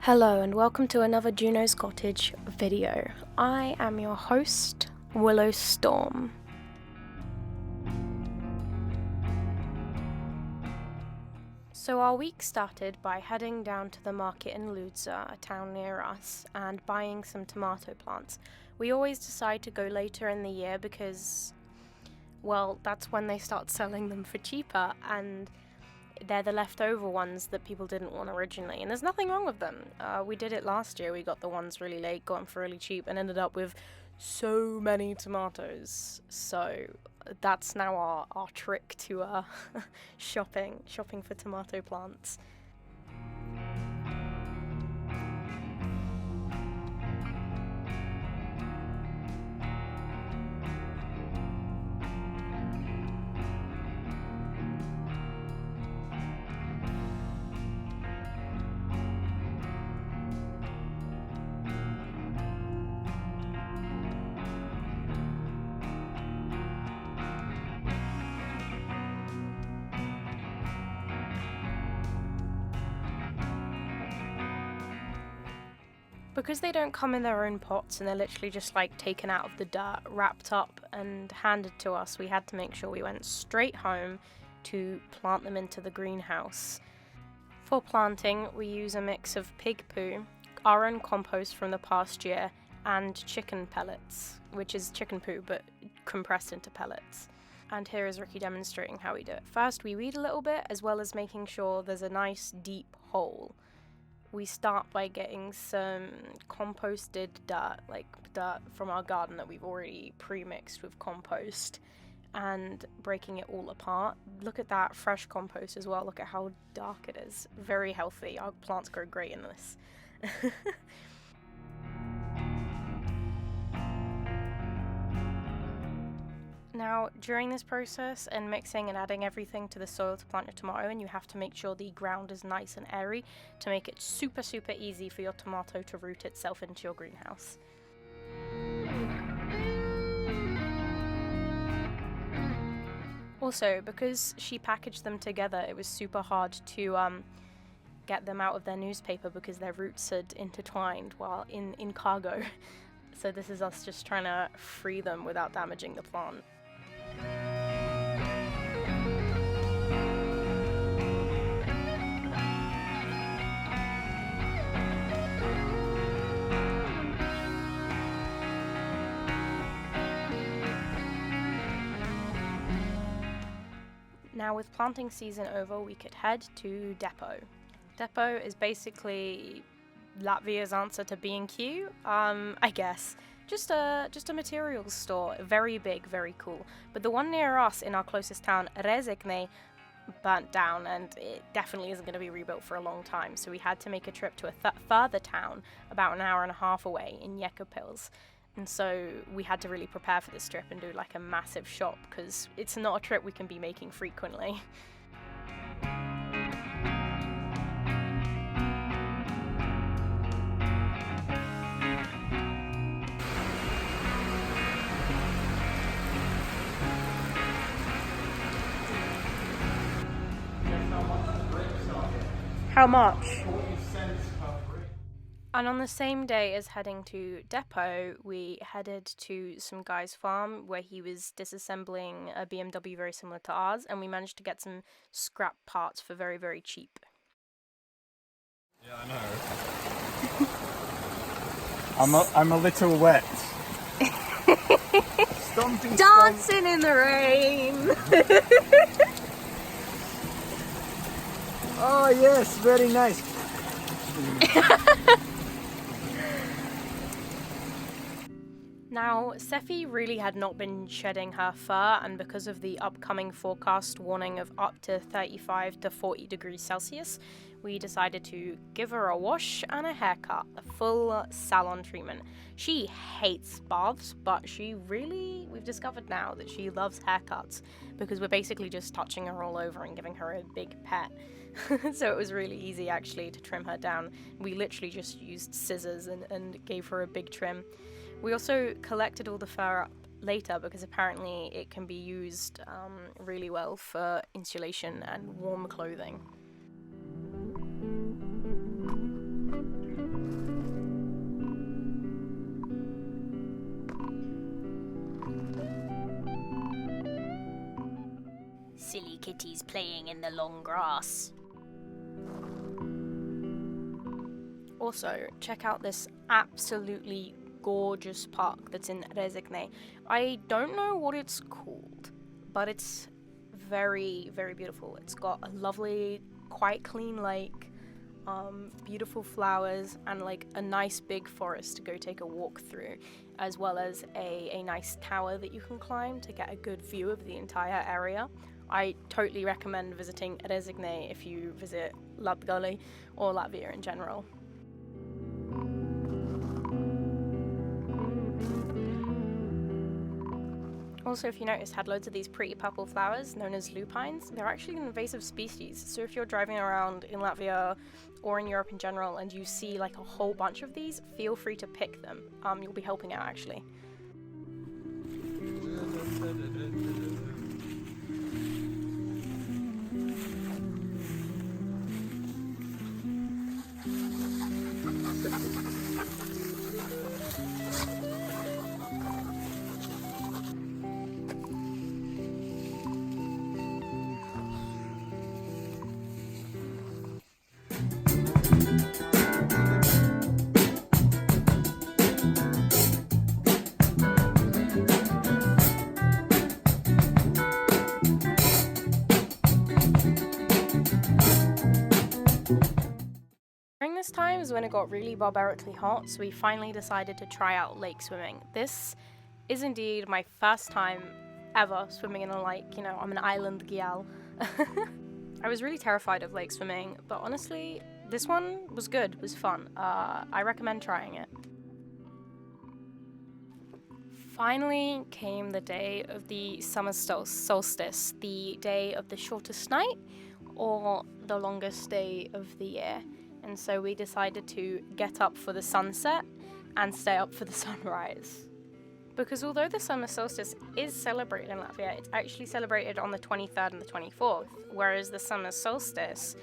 Hello and welcome to another Juno's Cottage video. I am your host, Willow Storm. So our week started by heading down to the market in Ludza, a town near us, and buying some tomato plants. We always decide to go later in the year because, well, that's when they start selling them for cheaper, and they're the leftover ones that people didn't want originally, and there's nothing wrong with them. We did it last year. We got the ones really late, got them for really cheap, and ended up with so many tomatoes. So that's now our trick to shopping for tomato plants. Because they don't come in their own pots and they're literally just like taken out of the dirt, wrapped up and handed to us, we had to make sure we went straight home to plant them into the greenhouse. For planting, we use a mix of pig poo, our own compost from the past year, and chicken pellets, which is chicken poo but compressed into pellets. And here is Ricky demonstrating how we do it. First, we weed a little bit, as well as making sure there's a nice deep hole. We start by getting some composted dirt, like dirt from our garden that we've already pre-mixed with compost, and breaking it all apart. Look at that fresh compost as well. Look at how dark it is. Very healthy. Our plants grow great in this. Now, during this process and mixing and adding everything to the soil to plant your tomato, and you have to make sure the ground is nice and airy to make it super easy for your tomato to root itself into your greenhouse. Also, because she packaged them together, it was super hard to get them out of their newspaper because their roots had intertwined while in cargo. So this is us just trying to free them without damaging the plant. Now with planting season over, we could head to Depot. Depot is basically Latvia's answer to B&Q, I guess. Just a materials store, very big, very cool. But the one near us in our closest town, Rezekne, burnt down, and it definitely isn't going to be rebuilt for a long time. So we had to make a trip to a further town, about an hour and a half away, in Yekapils. And so we had to really prepare for this trip and do like a massive shop, because it's not a trip we can be making frequently. How much? 40 cents per brick. And on the same day as heading to Depot, we headed to some guy's farm where he was disassembling a BMW very similar to ours, and we managed to get some scrap parts for very cheap. Yeah, I know. I'm a little wet. Stomping. Dancing in the rain! Oh yes, very nice. Now, Sephi really had not been shedding her fur, and because of the upcoming forecast warning of up to 35 to 40 degrees Celsius, we decided to give her a wash and a haircut, a full salon treatment. She hates baths, but we've discovered now that she loves haircuts because we're basically just touching her all over and giving her a big pet. So it was really easy actually to trim her down. We literally just used scissors and gave her a big trim. We also collected all the fur up later because apparently it can be used really well for insulation and warm clothing. silly kitties playing in the long grass. Also, check out this absolutely gorgeous park that's in Rezigne. I don't know what it's called, but it's very, very beautiful. It's got a lovely, quite clean lake, beautiful flowers, and like a nice big forest to go take a walk through, as well as a nice tower that you can climb to get a good view of the entire area. I totally recommend visiting Rezigne if you visit Latgali or Latvia in general. Also, if you noticed, had loads of these pretty purple flowers known as lupines. They're actually an invasive species, so if you're driving around in Latvia or in Europe in general and you see like a whole bunch of these, feel free to pick them. You'll be helping out actually. During this time is when it got really barbarically hot, so we finally decided to try out lake swimming. This is indeed my first time ever swimming in a lake. You know, I'm an island gal. I was really terrified of lake swimming, but honestly, this one was good, was fun. I recommend trying it. Finally came the day of the summer solstice, the day of the shortest night, or the longest day of the year. And so we decided to get up for the sunset and stay up for the sunrise. Because although the summer solstice is celebrated in Latvia, it's actually celebrated on the 23rd and the 24th, whereas the summer solstice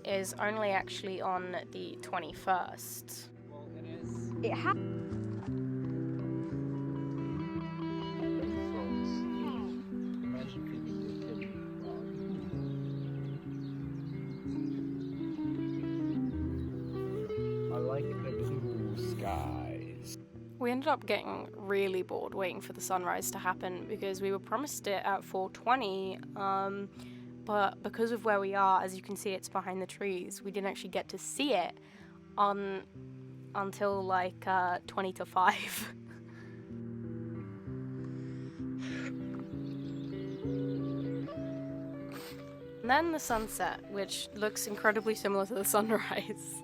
is only actually on the 21st. Well, it is. It I like the blue skies. We ended up getting really bored waiting for the sunrise to happen because we were promised it at 4:20, but because of where we are, as you can see, it's behind the trees. We didn't actually get to see it until like 20 to 5. And then the sunset, which looks incredibly similar to the sunrise.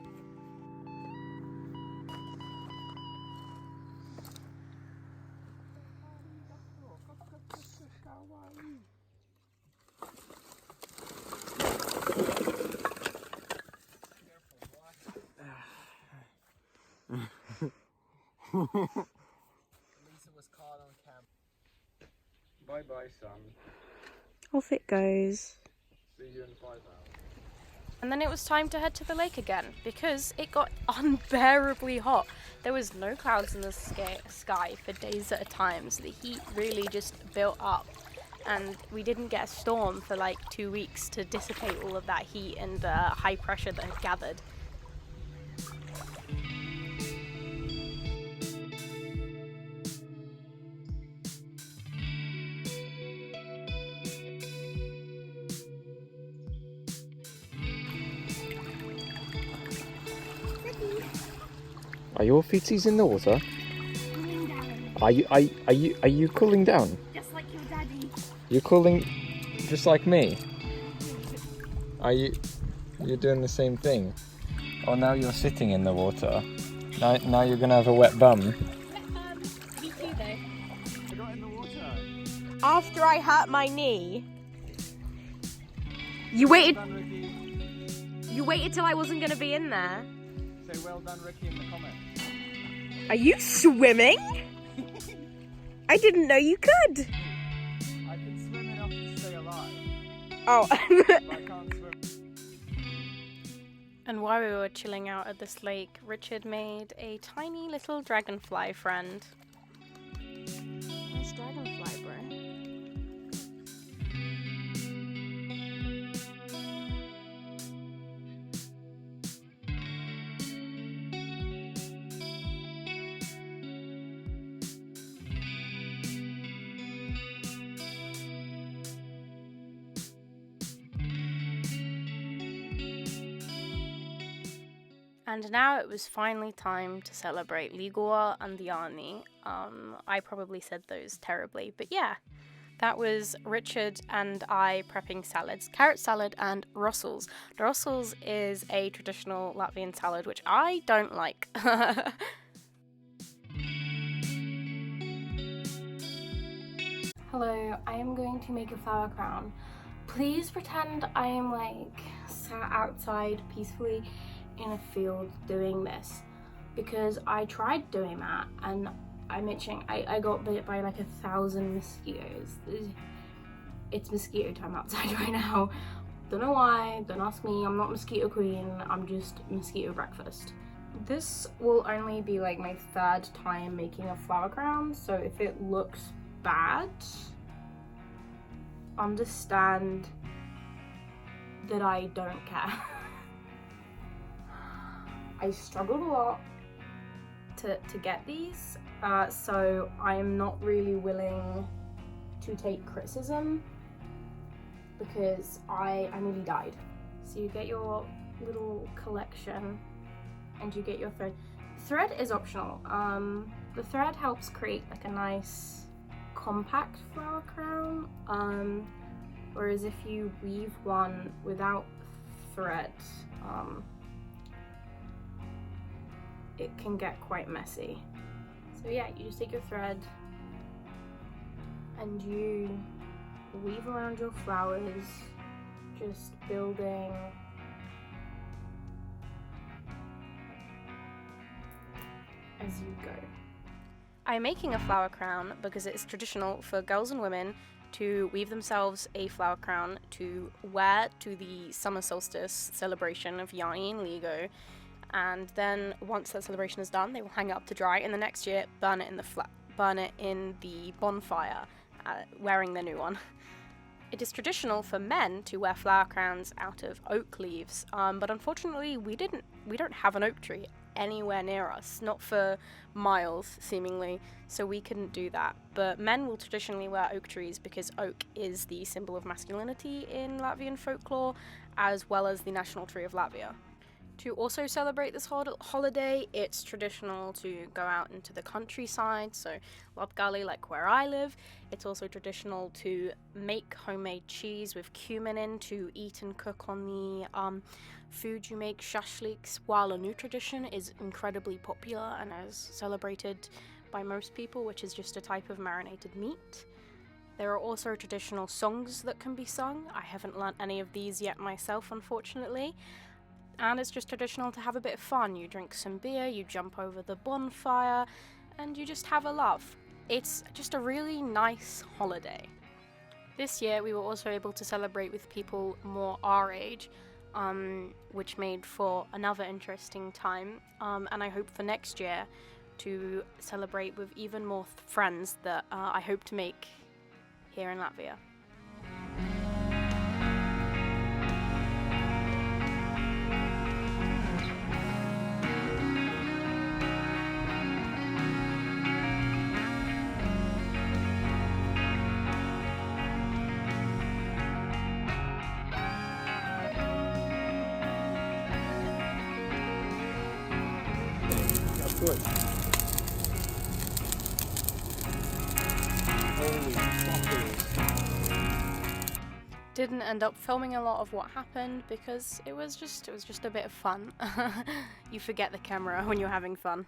Lisa was caught on camera. Bye bye, son. Off it goes. See you in 5 hours. And then it was time to head to the lake again because it got unbearably hot. There was no clouds in the sky for days at a time, so the heat really just built up. And we didn't get a storm for like 2 weeks to dissipate all of that heat and high pressure that had gathered. Are your feeties in the water? Cooling down. Are you cooling down? Just like your daddy. You're cooling just like me. You're doing the same thing. Oh, now you're sitting in the water. Now you're gonna have a wet bum. Me too, though. I got in the water. After I hurt my knee, you waited till I wasn't going to be in there. Say well done, Ricky, in the comments. Are you swimming? I didn't know you could. I can swim enough to stay alive, Oh. but I can't swim. And while we were chilling out at this lake, Richard made a tiny little dragonfly friend. Nice dragonfly, bro. And now it was finally time to celebrate Ligor and Jani. I probably said those terribly, but yeah. That was Richard and I prepping salads, carrot salad and Russell's. The Russell's is a traditional Latvian salad, which I don't like. Hello, I am going to make a flower crown. Please pretend I am like sat outside peacefully in a field doing this, because I tried doing that and I'm itching. I got bit by like 1,000 mosquitoes. It's mosquito time outside right now. Don't know why, don't ask me, I'm not mosquito queen, I'm just mosquito breakfast. This will only be like my 3rd time making a flower crown, so if it looks bad, understand that I don't care. I struggled a lot to get these, so I'm not really willing to take criticism because I nearly died. So you get your little collection and you get your thread. Thread is optional. The thread helps create like a nice compact flower crown, whereas if you weave one without thread, it can get quite messy. So yeah, you just take your thread and you weave around your flowers, just building as you go. I'm making a flower crown because it's traditional for girls and women to weave themselves a flower crown to wear to the summer solstice celebration of Jani and Ligo. And then once that celebration is done, they will hang it up to dry, and the next year burn it in the bonfire, wearing their new one. It is traditional for men to wear flower crowns out of oak leaves, but unfortunately we don't have an oak tree anywhere near us, not for miles seemingly, so we couldn't do that. But men will traditionally wear oak trees because oak is the symbol of masculinity in Latvian folklore, as well as the national tree of Latvia. To also celebrate this holiday, it's traditional to go out into the countryside, so Latgali, like where I live. It's also traditional to make homemade cheese with cumin in to eat and cook on the food you make, shashliks, while a new tradition is incredibly popular and is celebrated by most people, which is just a type of marinated meat. There are also traditional songs that can be sung. I haven't learnt any of these yet myself, unfortunately. And it's just traditional to have a bit of fun. You drink some beer, you jump over the bonfire, and you just have a laugh. It's just a really nice holiday. This year we were also able to celebrate with people more our age, which made for another interesting time. And I hope for next year to celebrate with even more friends that I hope to make here in Latvia. Good. Holy fuckers. Didn't end up filming a lot of what happened because it was just a bit of fun. You forget the camera when you're having fun.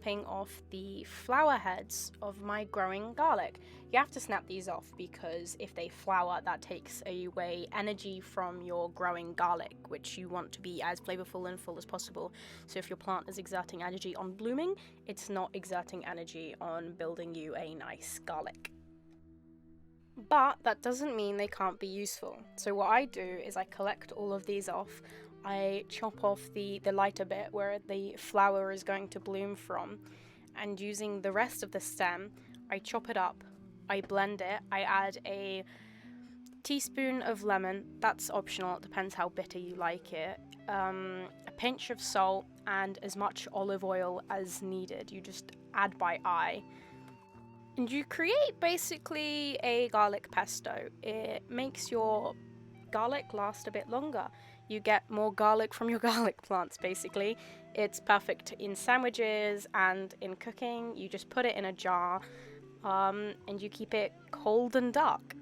snapping off the flower heads of my growing garlic. You have to snap these off because if they flower, that takes away energy from your growing garlic, which you want to be as flavorful and full as possible. So if your plant is exerting energy on blooming, it's not exerting energy on building you a nice garlic. But that doesn't mean they can't be useful. So what I do is I collect all of these off. I chop off the lighter bit where the flower is going to bloom from, and using the rest of the stem, I chop it up, I blend it, I add a teaspoon of lemon, that's optional, it depends how bitter you like it, a pinch of salt, and as much olive oil as needed. You just add by eye. And you create basically a garlic pesto. It makes your garlic last a bit longer. You get more garlic from your garlic plants, basically. It's perfect in sandwiches and in cooking. You just put it in a jar and you keep it cold and dark.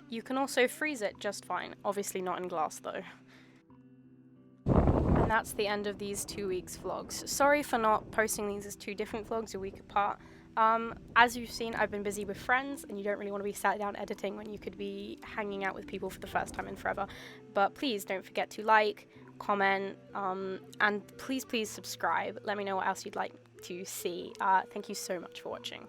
You can also freeze it just fine. Obviously not in glass though. And that's the end of these 2 weeks vlogs. Sorry for not posting these as 2 different vlogs a week apart. As you've seen, I've been busy with friends, and you don't really want to be sat down editing when you could be hanging out with people for the first time in forever. But please don't forget to like, comment, and please subscribe. Let me know what else you'd like to see. Thank you so much for watching.